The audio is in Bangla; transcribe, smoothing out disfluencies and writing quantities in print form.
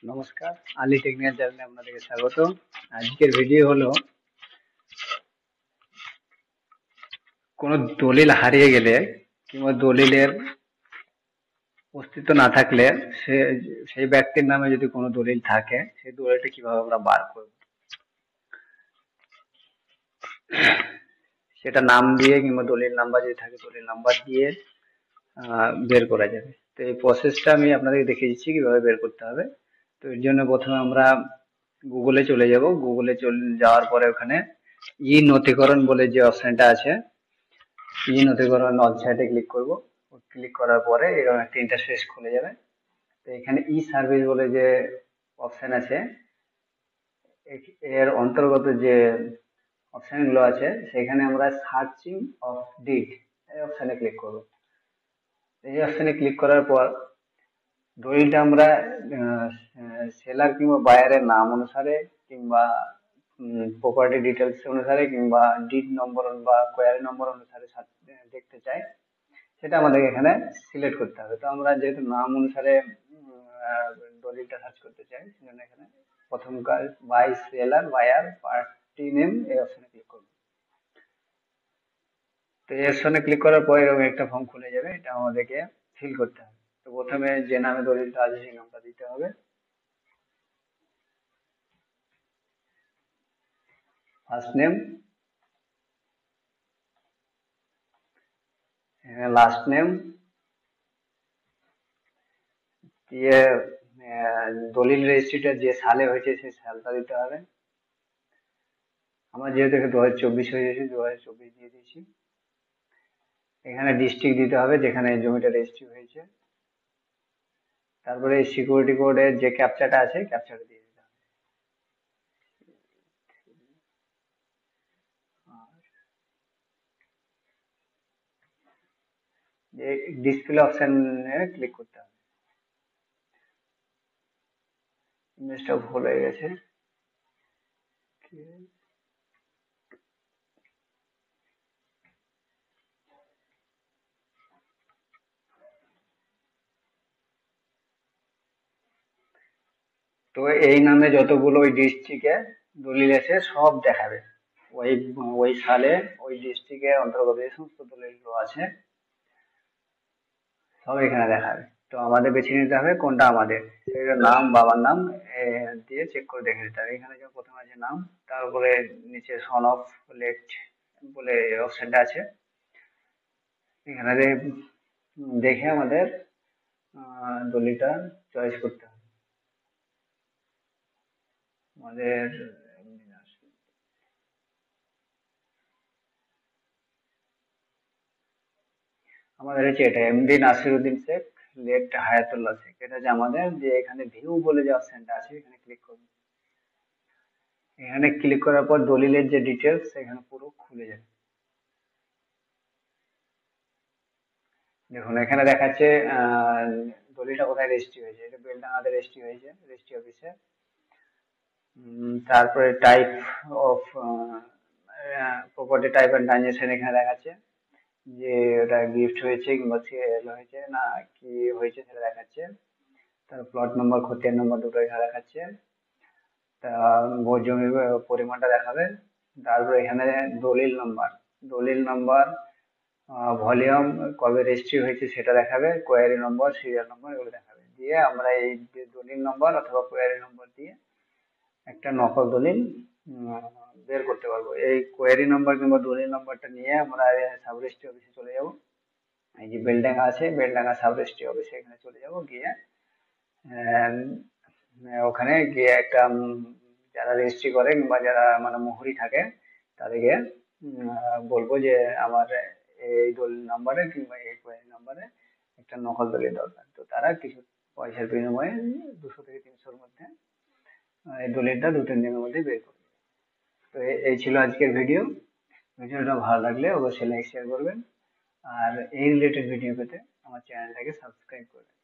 নমস্কার, আলী টেকনিক্যাল চ্যানেলে আপনাদেরকে স্বাগত। আজকের ভিডিও হলো কোনো দলিল হারিয়ে গেলে কিংবা দলিলের অস্তিত্ব না থাকলে সে সেই ব্যক্তির নামে যদি কোনো দলিল থাকে সেই দলিলটা কিভাবে আমরা বার করব, সেটা নাম দিয়ে কিংবা দলিল নাম্বার যদি থাকে দলিল নাম্বার দিয়ে বের করা যাবে। তো এই প্রসেসটা আমি আপনাদেরকে দেখিয়ে দিচ্ছি কিভাবে বের করতে হবে। তো এর জন্য প্রথমে আমরা গুগলে চলে যাব। গুগলে চলে যাওয়ার পরে ওখানে ই নথিকরণ বলে যে অপশনটা আছে, ই নথিকরণ ওয়েবসাইটে ক্লিক করব। ক্লিক করার পরে এরকম একটা ইন্টারফেস খুলে যাবে। তো এখানে ই সার্ভিস বলে যে অপশন আছে, এর অন্তর্গত যে অপশন গুলো আছে সেখানে আমরা সার্চিং অফ ডিড এই অপশনে ক্লিক করব। এই অপশনে ক্লিক করার পর দলিলটা আমরা সেলার কিংবা বায়ারের নাম অনুসারে কিংবা প্রপার্টি ডিটেলস অনুসারে কিংবা ডিড নম্বর বা কোয়ারি নম্বর অনুসারে দেখতে চাই, সেটা আমাদের এখানে সিলেক্ট করতে হবে। তো আমরা যেহেতু নাম অনুসারে দলিলটা সার্চ করতে চাই, সেজন্য এখানে প্রথমকার buy seller buyer party name এই অপশনে ক্লিক করব। তো এই অপশনে ক্লিক করার পর এরকম একটা ফর্ম খুলে যাবে, এটা আমাদেরকে ফিল করতে হবে। তো প্রথমে যে নামে দলিলটা আছে সেই নামটা দিতে হবে। ফার্স্ট নেম, লাস্ট নেম দিয়ে দলিল রেজিস্ট্রিটা যে সালে হয়েছে সেই সালটা দিতে হবে। আমার যেহেতু 2024 হয়ে গেছে, 2024 দিয়ে দিয়েছি। এখানে ডিস্ট্রিক্ট দিতে হবে যেখানে জমিটা রেজিস্ট্রি হয়েছে। তারপরে সিকিউরিটি কোডের যে ক্যাপচাটা আছে ক্যাপচাটা দিয়ে দিতে হবে। ডিসপ্লে অপশনে ক্লিক করতে হবে। ইমেজটা ভুল হয়ে গেছে। তো এই নামে যতগুলো ওই ডিস্ট্রিক্টে দলিল আছে সব দেখাবে। ওই ওই সালে ওই ডিস্ট্রিক্টের অন্তর্গত যে সমস্ত দলিলগুলো আছে সব এখানে দেখাবে। তো আমাদের বেছে নিতে হবে কোনটা আমাদের, সেটা নাম বাবার নাম দিয়ে চেক করে দেখে নিতে হবে। এখানে যে প্রথমে আছে নাম, তারপরে নিচে সন অফ লেট বলে অপশনটা আছে, এখানে দেখে আমাদের দলিলটা চয়েস করতে হবে। আমাদের আমাদের হচ্ছে এটা এমডি নাসিরউদ্দিন শেখ লেট হায়াতুল্লাহ শেখ, এটা যে আমাদের যে এখানে ভিউ বলে যে অপশনটা আছে এখানে ক্লিক করুন। এখানে ক্লিক করার পর দলিলের যে ডিটেলস এখানে পুরো খুলে যাবে। দেখুন এখানে দেখাচ্ছে দলিলটা কোথায় রেজিস্ট্রি হয়েছে, এটা বেলডাঙাতে রেজিস্ট্রি হয়েছে রেজিস্ট্রি অফিসে। তারপরে type of property type and transaction এখানে দেখাচ্ছে, যে ওটা গিফট হয়েছে কিংবা সেল হয়েছে না কি হয়েছে সেটা দেখাচ্ছে। তার প্লট নম্বর খতিয়ান নম্বর দুটো এখানে দেখাচ্ছে। তা জমির পরিমাণটা দেখাবে। তারপর এখানে দলিল নম্বর ভলিউম কবে রেজিস্ট্রি হয়েছে সেটা দেখাবে, কোয়ারি নম্বর সিরিয়াল নম্বর এগুলো দেখাবে। দিয়ে আমরা এই যে দলিল নম্বর অথবা কোয়ারি নম্বর দিয়ে একটা নকল দলিল বের করতে পারবো। এই কোয়ারি নম্বর কিংবা দলিল নম্বরটা নিয়ে আমরা সাব রেজিস্ট্রি অফিসে চলে যাব। এই যে বেলডাঙ্গা আছে বেলডাঙ্গা সাব রেজিস্ট্রি অফিসে এখানে চলে যাব, গিয়ে আহ, ওখানে গিয়ে একটা যারা রেজিস্ট্রি করে বা যারা মানে মোহরি থাকে তাদেরকে বলবো যে আমার এই দলিল নাম্বারে কিংবা এই কোয়ারি নাম্বারে একটা নকল দলিল দরকার। তো তারা কিছু পয়সার বিনিময়ে 200 থেকে 300-র মধ্যে এই দলিলটা 2-3 দিনের মধ্যে বের করবে। তো এই ছিল আজকের ভিডিও। ভিডিওটা ভালো লাগলে অবশ্যই লাইক শেয়ার করবেন, আর এই রিলেটেড ভিডিও পেতে আমার চ্যানেলটাকে সাবস্ক্রাইব করবেন।